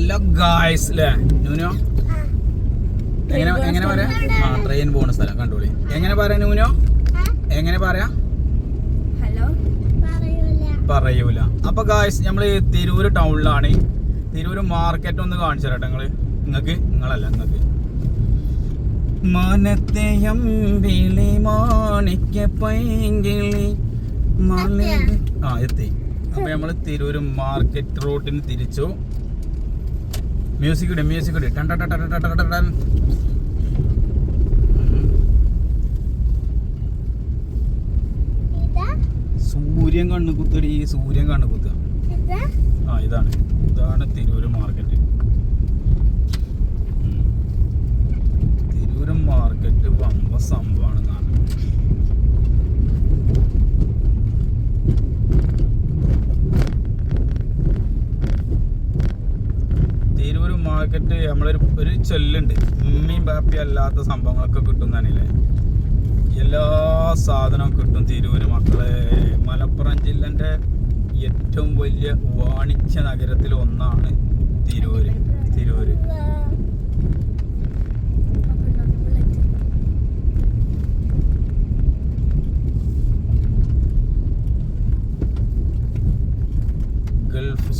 Hello guys അല്ലേ Nuno? എങ്ങനെ പറയാ? ട്രെയിൻ പോകുന്ന സ്ഥലം കണ്ടോളി. എങ്ങനെ പറയാ നൂനോ? എങ്ങനെ പറയാ? പറയൂല. അപ്പൊ ഗായ്സ് നമ്മള് തിരൂര് ടൗണിലാണ്. തിരൂര് മാർക്കറ്റ് ഒന്ന് കാണിച്ചു തരട്ടെ നിങ്ങൾക്ക് മാനത്തെയം വിളി മാണിക്ക പൈങ്കിളി എത്തി. അപ്പൊ നമ്മള് തിരൂര് മാർക്കറ്റ് റൂട്ടിന് തിരിച്ചു. മ്യൂസിക് ഇട് സൂര്യൻ കണ്ണു കുത്തടി. ഇതാണ് തിരൂര് മാർക്കറ്റ്. തിരൂര് മാർക്കറ്റ് വമ്പ സംഭവമാണ് കാണാൻ. തിരൂര് മാർക്കറ്റ് നമ്മളൊരു ചൊല്ലുണ്ട്, ഉമ്മയും ബാപ്പയും അല്ലാത്ത സംഭവങ്ങളൊക്കെ കിട്ടുന്നതാണല്ലേ. എല്ലാ സാധനവും കിട്ടും തിരൂര് മക്കളെ. മലപ്പുറം ജില്ലന്റെ ഏറ്റവും വലിയ വാണിജ്യ നഗരത്തിൽ ഒന്നാണ് തിരൂര്. Gulf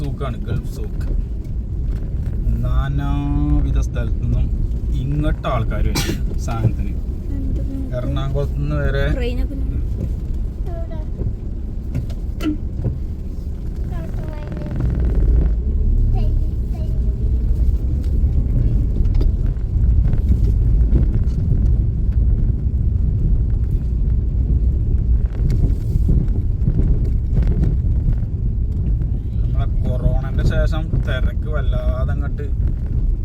souk. നാനാവിധ സ്ഥലത്തു നിന്നും ഇങ്ങോട്ട് ആൾക്കാർ വരും സാധനത്തിന്. എറണാകുളത്ത് നിന്ന് വരെ ശേഷം തിരക്ക് വല്ലാതെ അങ്ങോട്ട്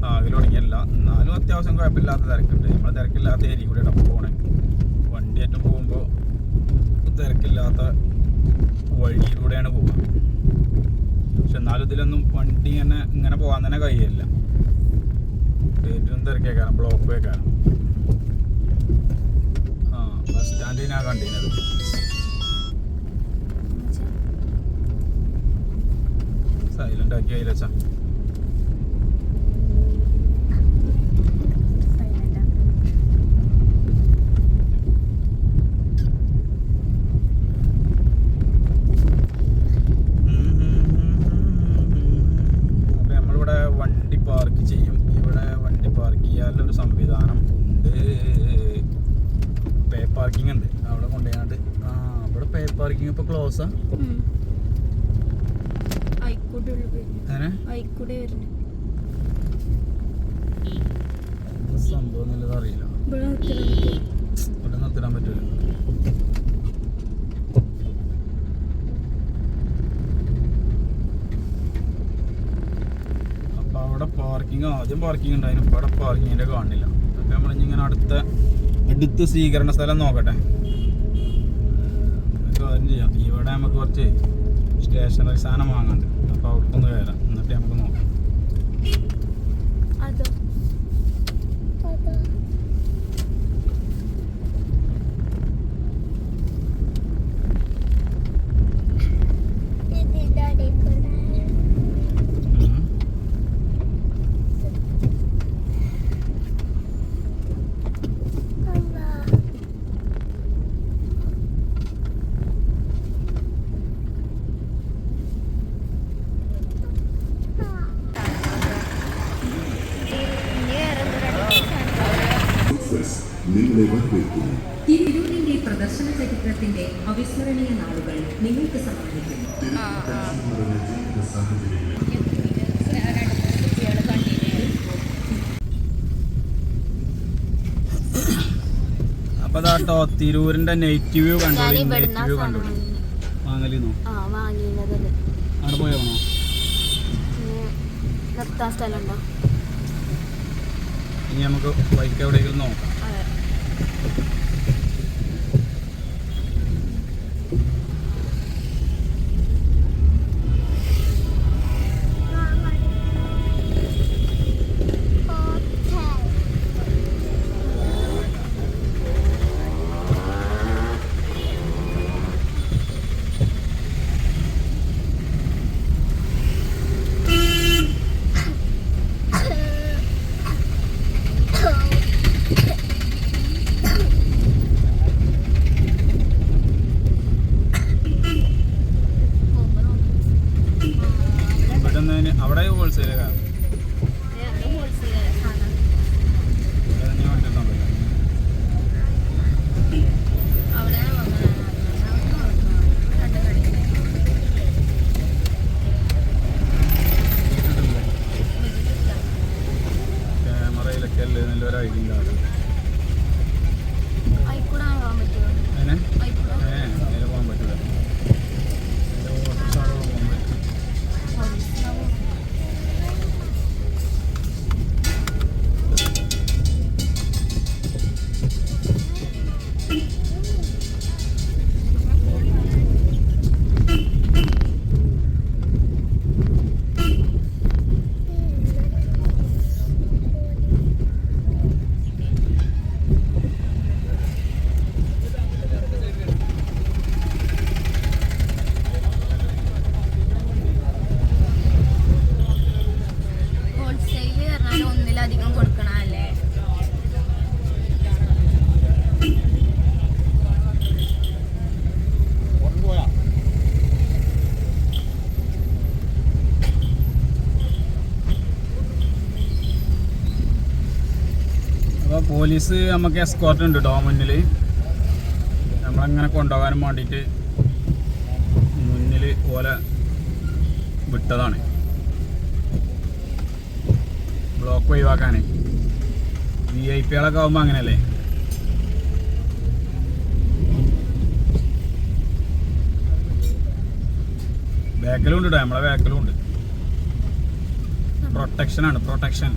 ആകെ തുടങ്ങിയല്ല. എന്നാലും അത്യാവശ്യം കുഴപ്പമില്ലാത്ത തിരക്കുണ്ട്. നമ്മൾ തിരക്കില്ലാത്ത ഏരിയ കൂടെ പോകണേ. വണ്ടിയേറ്റം പോകുമ്പോൾ തിരക്കില്ലാത്ത വഴിയിലൂടെയാണ് പോവുക. പക്ഷെ എന്നാലും ഇതിലൊന്നും വണ്ടി ഇങ്ങനെ പോകാൻ തന്നെ കഴിയില്ല. ഏറ്റവും തിരക്കേക്കാരം, ബ്ലോക്ക് വെക്കാരം. ബസ് സ്റ്റാൻഡിനാണ് കണ്ടിരുന്നത്. സൈലന്റ് ആക്കി അതിലച്ച. അപ്പൊ നമ്മളിവിടെ വണ്ടി പാർക്ക് ചെയ്യും. ഇവിടെ വണ്ടി പാർക്ക് ചെയ്യാനുള്ളൊരു സംവിധാനം ഉണ്ട്. പേ പാർക്കിംഗ് ഉണ്ട്. അവിടെ കൊണ്ടുപോയാണ്ട് ഇവിടെ പേ പാർക്കിംഗ് ഇപ്പൊ ക്ലോസാ. സംഭവം നല്ലത് അറിയില്ല. ഇവിടെ നിർത്തിടാൻ പറ്റൂല. അപ്പൊ അവിടെ ആദ്യം പാർക്കിംഗ് ഉണ്ടായിരുന്നു. ഇപ്പൊ അവിടെ പാർക്കിങ്ങിന്റെ കാണില്ല. അപ്പൊ നമ്മളിങ്ങനെ അടുത്ത സ്വീകരണ സ്ഥലം നോക്കട്ടെ. കാര്യം ചെയ്യാം. ഇവിടെ നമുക്ക് കുറച്ച് സ്റ്റേഷനറി സാധനം വാങ്ങാണ്ട്. അപ്പോൾ അവിടേക്കൊന്ന് കയറാം. എന്നിട്ട് നമുക്ക് നോക്കാം. തിരൂരിന്റെ പ്രദർശന ചരിത്രത്തിന്റെ അവിസ്മരണീയ നാളുകൾ നിങ്ങൾക്ക് സമ്മാനിക്കുന്നു. അപ്പൊ അതാട്ടോ തിരൂരിന്റെ നൈറ്റ് വ്യൂ കണ്ടോളി. വാങ്ങലിന്നോ? അവിടെ പോയാണോ? ഇനി നമുക്ക് ബൈക്ക് എവിടെയെങ്കിലും നോക്കാം. വാങ്ങുന്നതിന് അവിടെ ഹോൾസെയിലാണ് ക്യാമറയിലൊക്കെ അല്ലേ നല്ലൊരു ഐഡിയ ഉണ്ടാവും. അതിനെ നേരെ പോകാൻ പറ്റൂല. ഒന്നിലധികം കൊടുക്കണല്ലേ? അപ്പോൾ പോലീസ് നമുക്ക് എസ്കോർട്ട് ഉണ്ട് കേട്ടോ മുന്നിൽ. നമ്മളങ്ങനെ കൊണ്ടുപോകാനും വേണ്ടിയിട്ട് മുന്നിൽ ഓലെ വിട്ടതാണ്, ബ്ലോക്ക് ഒഴിവാക്കാനേ. VIP കളൊക്കെ ആകുമ്പോൾ അങ്ങനെയല്ലേ. ബാക്കിലും ഉണ്ട് കേട്ടോ, നമ്മളെ ബാക്കിലും ഉണ്ട്. പ്രൊട്ടക്ഷനാണ്, പ്രൊട്ടക്ഷൻ.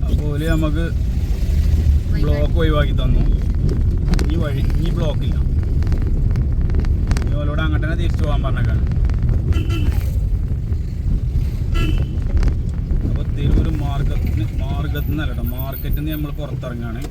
അതുപോലെ നമുക്ക് ബ്ലോക്ക് ഒഴിവാക്കി തന്നു. ഈ വഴി ഈ ബ്ലോക്കില്ല. ഇവരോട് അങ്ങോട്ട് തന്നെ തിരിച്ചു പോകാൻ പറഞ്ഞേക്കാണ്. അപ്പോൾ തിരൂർ മാർഗത്തിൽ നിന്നല്ല കേട്ടോ, മാർക്കറ്റിൽ നിന്ന് നമ്മൾ പുറത്തിറങ്ങാണ്.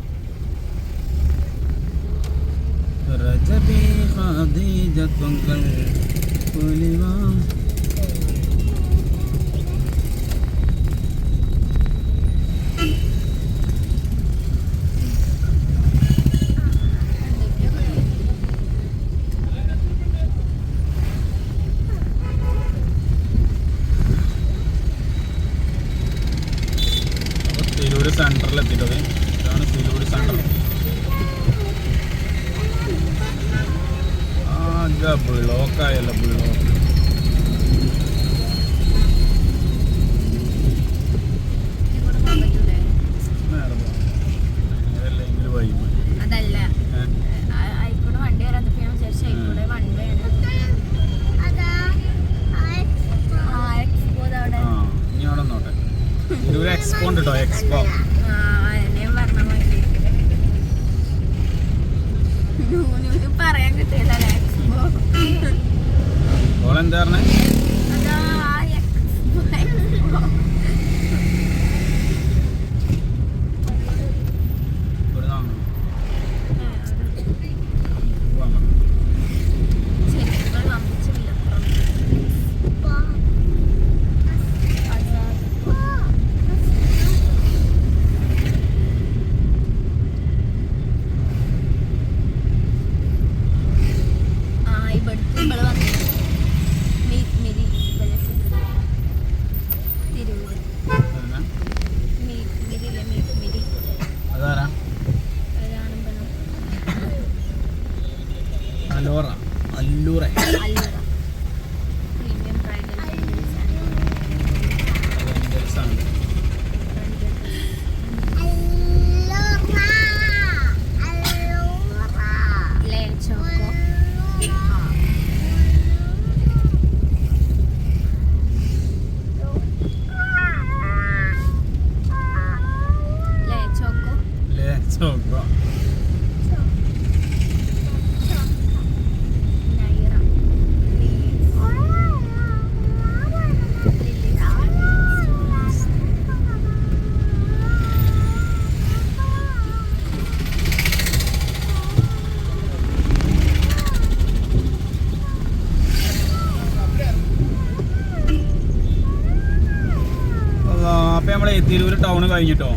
തിരൂർ സെൻറ്ററിലെത്തിയിട്ടത്. ഇതാണ് തിരൂർ സെൻറ്റർ. ആകെ ബ്ലോക്കായല്ലോ, ബ്ലോക്ക്. നേരെ പോകാം, നേരെല്ലെങ്കിൽ വൈകും. അതല്ല, ആയിക്കോട്ടെ വണ്ടി വരാത്തപ്പോ ഞാൻ വിചാരിച്ചു ആയിക്കോട്ടെ വണ്ടി ഇനി അവിടെ നോട്ടെ. തിരൂർ എക്സ്പോ ഉണ്ട് കേട്ടോ, എക്സ്പോ. പറയാൻ കിട്ടിയില്ല. ഓളെന്താ പറഞ്ഞേ? അതാരാ? അല്ലോറ, അല്ലൂറ. തിരൂർ ടൗൺ കഴിഞ്ഞിട്ടോ